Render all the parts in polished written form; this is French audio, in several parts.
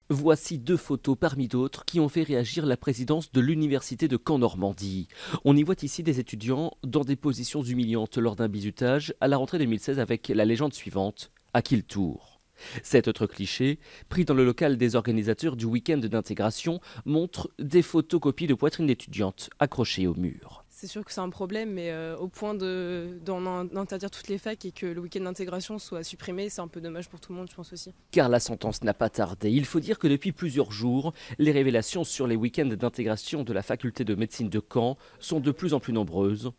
Voici deux photos parmi d'autres qui ont fait réagir la présidence de l'université de Caen-Normandie. On y voit ici des étudiants dans des positions humiliantes lors d'un bizutage à la rentrée 2016 avec la légende suivante: à qui le tour? Cet autre cliché, pris dans le local des organisateurs du week-end d'intégration, montre des photocopies de poitrines d'étudiantes accrochées au mur. C'est sûr que c'est un problème, mais au point d'en interdire toutes les facs et que le week-end d'intégration soit supprimé, c'est un peu dommage pour tout le monde, je pense aussi. Car la sentence n'a pas tardé. Il faut dire que depuis plusieurs jours, les révélations sur les week-ends d'intégration de la faculté de médecine de Caen sont de plus en plus nombreuses.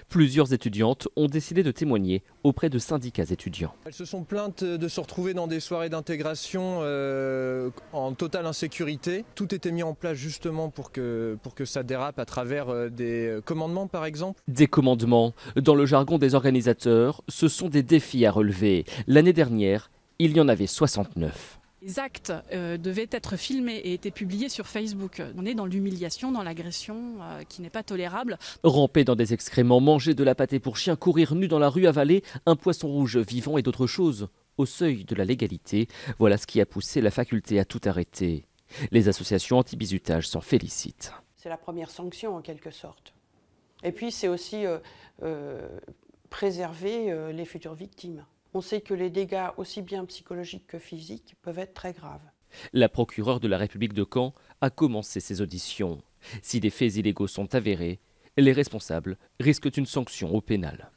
Plusieurs étudiantes ont décidé de témoigner auprès de syndicats étudiants. Elles se sont plaintes de se retrouver dans des soirées d'intégration en totale insécurité. Tout était mis en place justement pour que ça dérape à travers des commandements par exemple. Des commandements, dans le jargon des organisateurs, ce sont des défis à relever. L'année dernière, il y en avait 69. Les actes devaient être filmés et étaient publiés sur Facebook. On est dans l'humiliation, dans l'agression qui n'est pas tolérable. Ramper dans des excréments, manger de la pâtée pour chien, courir nu dans la rue, avaler un poisson rouge vivant et d'autres choses au seuil de la légalité, voilà ce qui a poussé la faculté à tout arrêter. Les associations anti-bizutage s'en félicitent. C'est la première sanction en quelque sorte. Et puis c'est aussi préserver les futures victimes. On sait que les dégâts, aussi bien psychologiques que physiques, peuvent être très graves. La procureure de la République de Caen a commencé ses auditions. Si des faits illégaux sont avérés, les responsables risquent une sanction au pénal.